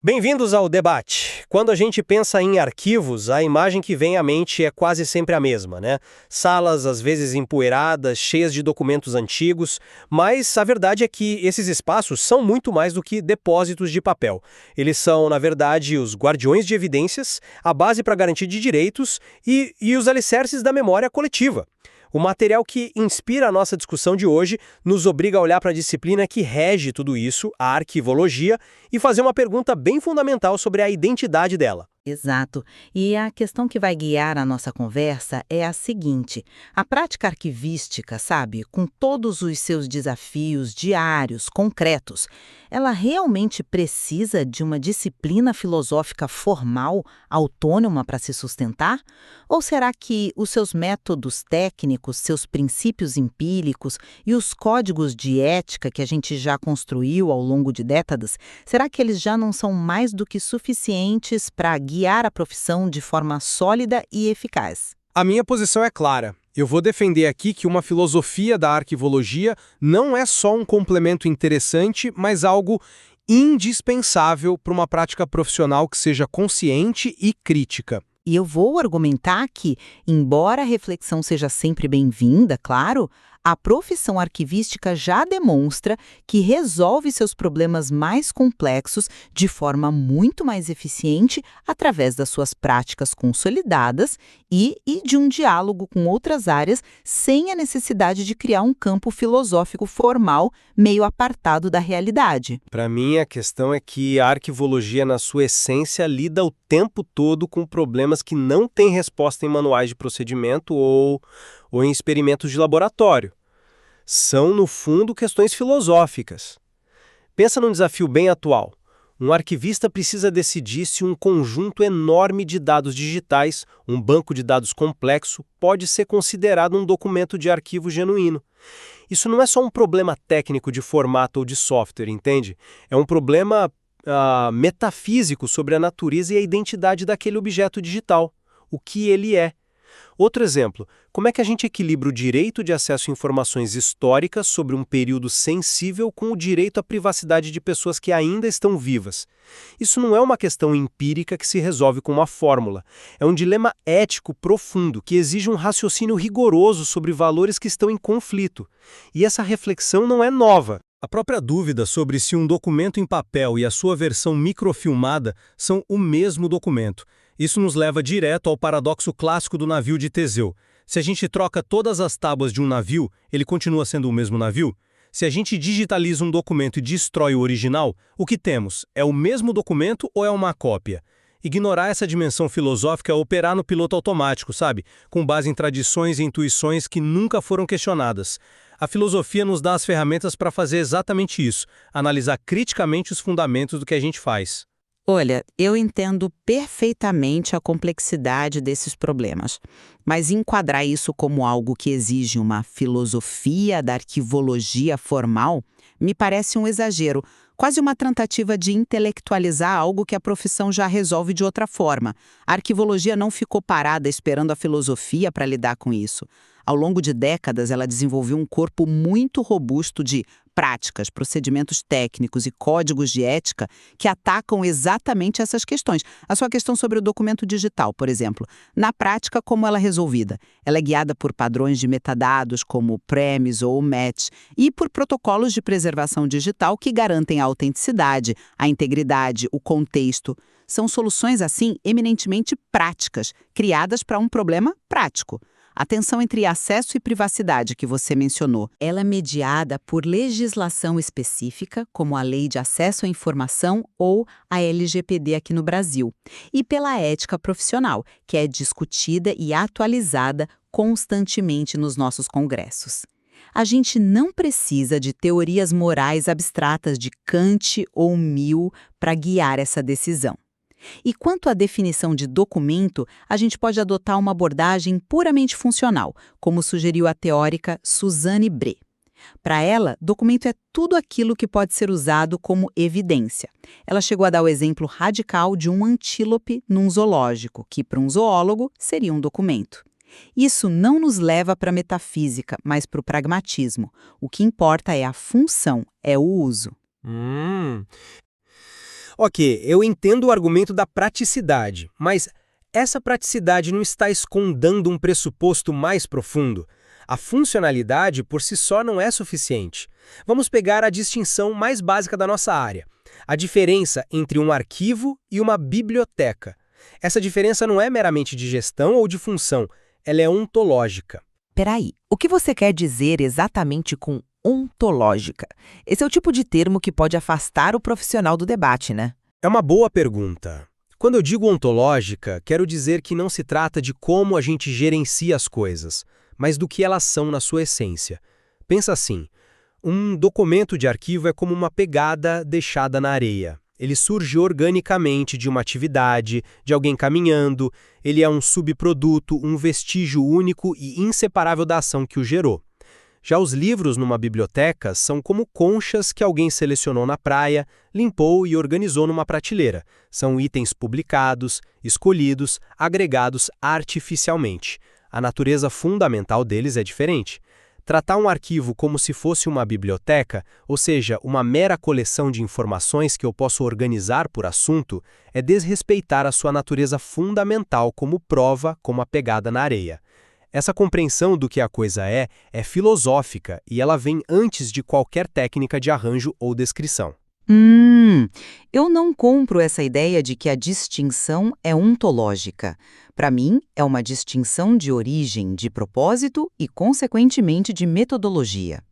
Bem-vindos ao debate. Quando a gente pensa em arquivos, a imagem que vem à mente é quase sempre a mesma, né? Salas, às vezes empoeiradas, cheias de documentos antigos, mas a verdade é que esses espaços são muito mais do que depósitos de papel. Eles são, na verdade, os guardiões de evidências, a base para garantir de direitos e os alicerces da memória coletiva. O material que inspira a nossa discussão de hoje nos obriga a olhar para a disciplina que rege tudo isso, a arquivologia, e fazer uma pergunta bem fundamental sobre a identidade dela. Exato. E a questão que vai guiar a nossa conversa é a seguinte: a prática arquivística, sabe, com todos os seus desafios diários, concretos, ela realmente precisa de uma disciplina filosófica formal, autônoma para se sustentar? Ou será que os seus métodos técnicos, seus princípios empíricos e os códigos de ética que a gente já construiu ao longo de décadas, será que eles já não são mais do que suficientes para guiar a profissão de forma sólida e eficaz? A minha posição é clara. Eu vou defender aqui que uma filosofia da arquivologia não é só um complemento interessante, mas algo indispensável para uma prática profissional que seja consciente e crítica. E eu vou argumentar que, embora a reflexão seja sempre bem-vinda, claro, a profissão arquivística já demonstra que resolve seus problemas mais complexos de forma muito mais eficiente através das suas práticas consolidadas e de um diálogo com outras áreas sem a necessidade de criar um campo filosófico formal meio apartado da realidade. Para mim, a questão é que a arquivologia, na sua essência, lida o tempo todo com problemas que não têm resposta em manuais de procedimento ou em experimentos de laboratório. São, no fundo, questões filosóficas. Pensa num desafio bem atual. Um arquivista precisa decidir se um conjunto enorme de dados digitais, um banco de dados complexo, pode ser considerado um documento de arquivo genuíno. Isso não é só um problema técnico de formato ou de software, entende? É um problema metafísico sobre a natureza e a identidade daquele objeto digital, o que ele é. Outro exemplo, como é que a gente equilibra o direito de acesso a informações históricas sobre um período sensível com o direito à privacidade de pessoas que ainda estão vivas? Isso não é uma questão empírica que se resolve com uma fórmula. É um dilema ético profundo que exige um raciocínio rigoroso sobre valores que estão em conflito. E essa reflexão não é nova. A própria dúvida sobre se um documento em papel e a sua versão microfilmada são o mesmo documento. Isso nos leva direto ao paradoxo clássico do navio de Teseu. Se a gente troca todas as tábuas de um navio, ele continua sendo o mesmo navio? Se a gente digitaliza um documento e destrói o original, o que temos? É o mesmo documento ou é uma cópia? Ignorar essa dimensão filosófica é operar no piloto automático, sabe? Com base em tradições e intuições que nunca foram questionadas. A filosofia nos dá as ferramentas para fazer exatamente isso, analisar criticamente os fundamentos do que a gente faz. Olha, eu entendo perfeitamente a complexidade desses problemas, mas enquadrar isso como algo que exige uma filosofia da arquivologia formal me parece um exagero, quase uma tentativa de intelectualizar algo que a profissão já resolve de outra forma. A arquivologia não ficou parada esperando a filosofia para lidar com isso. Ao longo de décadas, ela desenvolveu um corpo muito robusto de práticas, procedimentos técnicos e códigos de ética que atacam exatamente essas questões. A sua questão sobre o documento digital, por exemplo. Na prática, como ela é resolvida? Ela é guiada por padrões de metadados como o PREMIS ou o MATCH e por protocolos de preservação digital que garantem a autenticidade, a integridade, o contexto. São soluções, assim, eminentemente práticas, criadas para um problema prático. A tensão entre acesso e privacidade que você mencionou, ela é mediada por legislação específica, como a Lei de Acesso à Informação ou a LGPD aqui no Brasil, e pela ética profissional, que é discutida e atualizada constantemente nos nossos congressos. A gente não precisa de teorias morais abstratas de Kant ou Mill para guiar essa decisão. E quanto à definição de documento, a gente pode adotar uma abordagem puramente funcional, como sugeriu a teórica Suzanne Bret. Para ela, documento é tudo aquilo que pode ser usado como evidência. Ela chegou a dar o exemplo radical de um antílope num zoológico, que para um zoólogo seria um documento. Isso não nos leva para a metafísica, mas para o pragmatismo. O que importa é a função, é o uso. Ok, eu entendo o argumento da praticidade, mas essa praticidade não está escondendo um pressuposto mais profundo? A funcionalidade por si só não é suficiente. Vamos pegar a distinção mais básica da nossa área: a diferença entre um arquivo e uma biblioteca. Essa diferença não é meramente de gestão ou de função, ela é ontológica. Peraí, o que você quer dizer exatamente com ontológica? Esse é o tipo de termo que pode afastar o profissional do debate, né? É uma boa pergunta. Quando eu digo ontológica, quero dizer que não se trata de como a gente gerencia as coisas, mas do que elas são na sua essência. Pensa assim: um documento de arquivo é como uma pegada deixada na areia. Ele surge organicamente de uma atividade, de alguém caminhando, ele é um subproduto, um vestígio único e inseparável da ação que o gerou. Já os livros numa biblioteca são como conchas que alguém selecionou na praia, limpou e organizou numa prateleira. São itens publicados, escolhidos, agregados artificialmente. A natureza fundamental deles é diferente. Tratar um arquivo como se fosse uma biblioteca, ou seja, uma mera coleção de informações que eu posso organizar por assunto, é desrespeitar a sua natureza fundamental como prova, como a pegada na areia. Essa compreensão do que a coisa é filosófica e ela vem antes de qualquer técnica de arranjo ou descrição. Eu não compro essa ideia de que a distinção é ontológica. Para mim, é uma distinção de origem, de propósito e, consequentemente, de metodologia.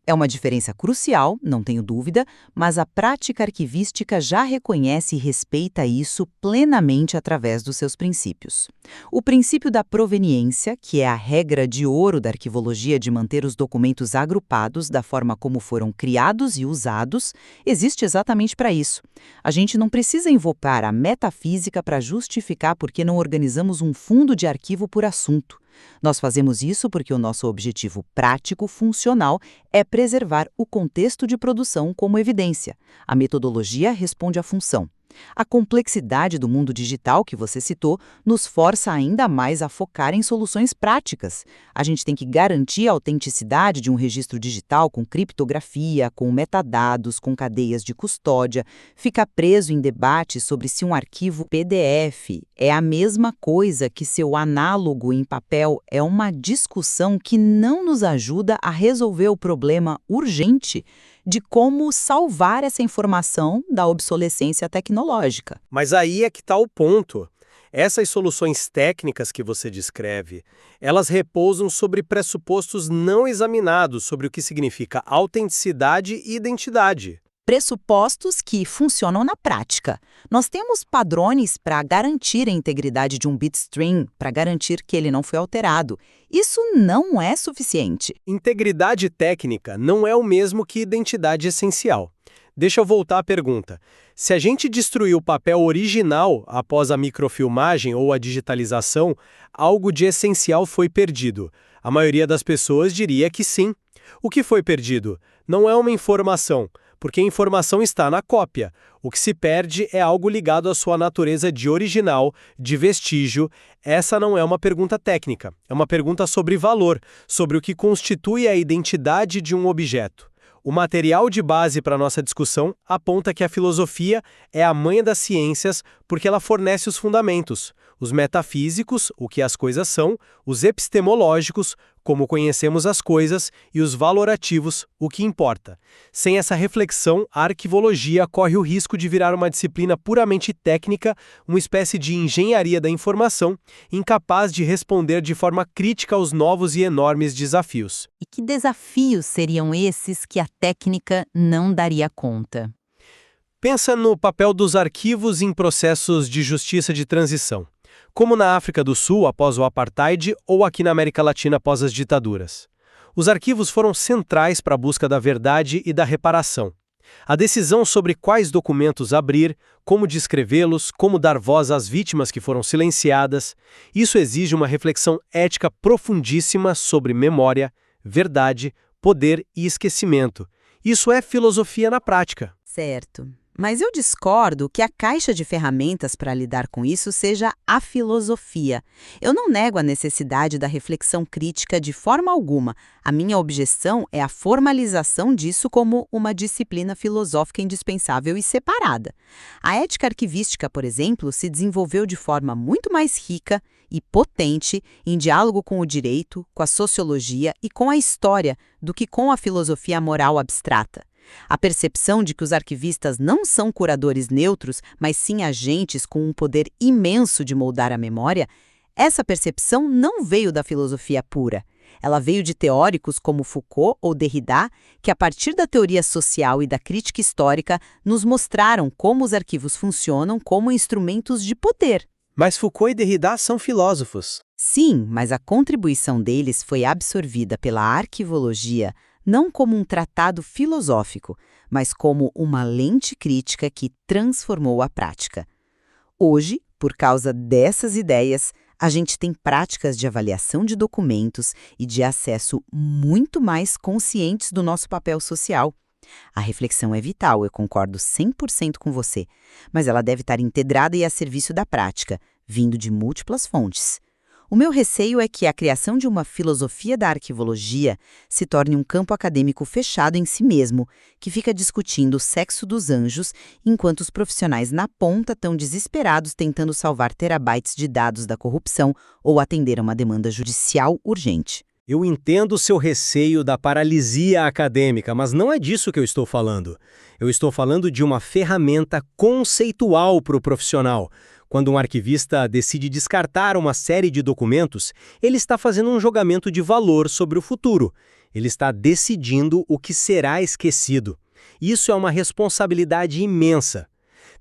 É uma diferença crucial, não tenho dúvida, mas a prática arquivística já reconhece e respeita isso plenamente através dos seus princípios. O princípio da proveniência, que é a regra de ouro da arquivologia de manter os documentos agrupados da forma como foram criados e usados, existe exatamente para isso. A gente não precisa invocar a metafísica para justificar por que não organizamos um fundo de arquivo por assunto. Nós fazemos isso porque o nosso objetivo prático, funcional, é preservar o contexto de produção como evidência. A metodologia responde à função. A complexidade do mundo digital que você citou nos força ainda mais a focar em soluções práticas. A gente tem que garantir a autenticidade de um registro digital com criptografia, com metadados, com cadeias de custódia. Fica preso em debates sobre se um arquivo PDF é a mesma coisa que seu análogo em papel é uma discussão que não nos ajuda a resolver o problema urgente de como salvar essa informação da obsolescência tecnológica. Mas aí é que está o ponto. Essas soluções técnicas que você descreve, elas repousam sobre pressupostos não examinados sobre o que significa autenticidade e identidade. Pressupostos que funcionam na prática. Nós temos padrões para garantir a integridade de um bitstream, para garantir que ele não foi alterado. Isso não é suficiente. Integridade técnica não é o mesmo que identidade essencial. Deixa eu voltar à pergunta. Se a gente destruir o papel original após a microfilmagem ou a digitalização, algo de essencial foi perdido. A maioria das pessoas diria que sim. O que foi perdido? Não é uma informação, porque a informação está na cópia. O que se perde é algo ligado à sua natureza de original, de vestígio. Essa não é uma pergunta técnica, é uma pergunta sobre valor, sobre o que constitui a identidade de um objeto. O material de base para nossa discussão aponta que a filosofia é a mãe das ciências porque ela fornece os fundamentos, os metafísicos, o que as coisas são, os epistemológicos, como conhecemos as coisas, e os valorativos, o que importa. Sem essa reflexão, a arquivologia corre o risco de virar uma disciplina puramente técnica, uma espécie de engenharia da informação, incapaz de responder de forma crítica aos novos e enormes desafios. E que desafios seriam esses que a técnica não daria conta? Pensa no papel dos arquivos em processos de justiça de transição, como na África do Sul após o apartheid ou aqui na América Latina após as ditaduras. Os arquivos foram centrais para a busca da verdade e da reparação. A decisão sobre quais documentos abrir, como descrevê-los, como dar voz às vítimas que foram silenciadas, isso exige uma reflexão ética profundíssima sobre memória, verdade, poder e esquecimento. Isso é filosofia na prática. Certo. Mas eu discordo que a caixa de ferramentas para lidar com isso seja a filosofia. Eu não nego a necessidade da reflexão crítica de forma alguma. A minha objeção é a formalização disso como uma disciplina filosófica indispensável e separada. A ética arquivística, por exemplo, se desenvolveu de forma muito mais rica e potente em diálogo com o direito, com a sociologia e com a história do que com a filosofia moral abstrata. A percepção de que os arquivistas não são curadores neutros, mas sim agentes com um poder imenso de moldar a memória, essa percepção não veio da filosofia pura. Ela veio de teóricos como Foucault ou Derrida, que a partir da teoria social e da crítica histórica nos mostraram como os arquivos funcionam como instrumentos de poder. Mas Foucault e Derrida são filósofos. Sim, mas a contribuição deles foi absorvida pela arquivologia não como um tratado filosófico, mas como uma lente crítica que transformou a prática. Hoje, por causa dessas ideias, a gente tem práticas de avaliação de documentos e de acesso muito mais conscientes do nosso papel social. A reflexão é vital, eu concordo 100% com você, mas ela deve estar integrada e a serviço da prática, vindo de múltiplas fontes. O meu receio é que a criação de uma filosofia da arquivologia se torne um campo acadêmico fechado em si mesmo, que fica discutindo o sexo dos anjos, enquanto os profissionais na ponta estão desesperados tentando salvar terabytes de dados da corrupção ou atender a uma demanda judicial urgente. Eu entendo o seu receio da paralisia acadêmica, mas não é disso que eu estou falando. Eu estou falando de uma ferramenta conceitual para o profissional. Quando um arquivista decide descartar uma série de documentos, ele está fazendo um julgamento de valor sobre o futuro. Ele está decidindo o que será esquecido. Isso é uma responsabilidade imensa.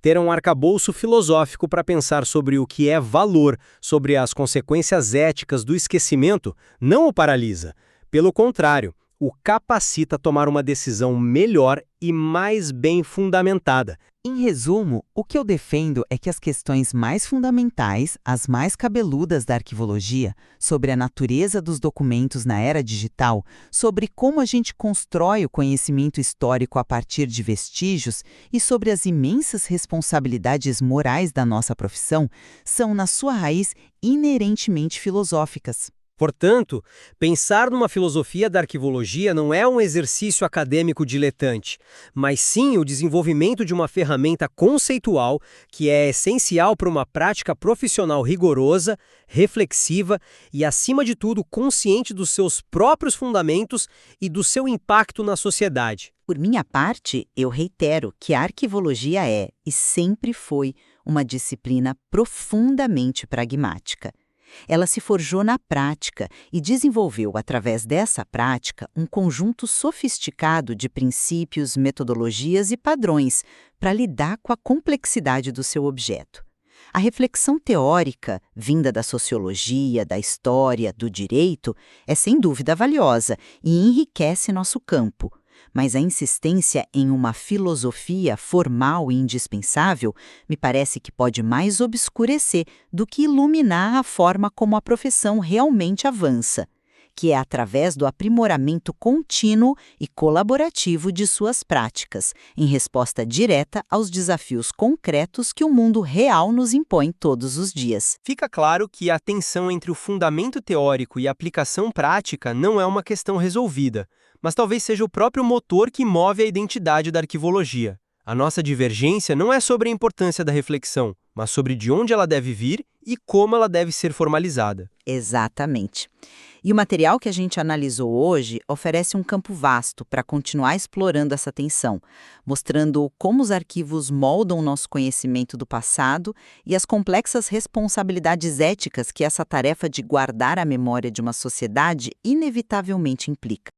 Ter um arcabouço filosófico para pensar sobre o que é valor, sobre as consequências éticas do esquecimento, não o paralisa. Pelo contrário, o capacita a tomar uma decisão melhor e mais bem fundamentada. Em resumo, o que eu defendo é que as questões mais fundamentais, as mais cabeludas da arquivologia, sobre a natureza dos documentos na era digital, sobre como a gente constrói o conhecimento histórico a partir de vestígios e sobre as imensas responsabilidades morais da nossa profissão, são, na sua raiz, inerentemente filosóficas. Portanto, pensar numa filosofia da arquivologia não é um exercício acadêmico diletante, mas sim o desenvolvimento de uma ferramenta conceitual que é essencial para uma prática profissional rigorosa, reflexiva e, acima de tudo, consciente dos seus próprios fundamentos e do seu impacto na sociedade. Por minha parte, eu reitero que a arquivologia é e sempre foi uma disciplina profundamente pragmática. Ela se forjou na prática e desenvolveu, através dessa prática, um conjunto sofisticado de princípios, metodologias e padrões para lidar com a complexidade do seu objeto. A reflexão teórica, vinda da sociologia, da história, do direito, é sem dúvida valiosa e enriquece nosso campo. Mas a insistência em uma filosofia formal e indispensável me parece que pode mais obscurecer do que iluminar a forma como a profissão realmente avança, que é através do aprimoramento contínuo e colaborativo de suas práticas, em resposta direta aos desafios concretos que o mundo real nos impõe todos os dias. Fica claro que a tensão entre o fundamento teórico e a aplicação prática não é uma questão resolvida, mas talvez seja o próprio motor que move a identidade da arquivologia. A nossa divergência não é sobre a importância da reflexão, mas sobre de onde ela deve vir e como ela deve ser formalizada. Exatamente. E o material que a gente analisou hoje oferece um campo vasto para continuar explorando essa tensão, mostrando como os arquivos moldam o nosso conhecimento do passado e as complexas responsabilidades éticas que essa tarefa de guardar a memória de uma sociedade inevitavelmente implica.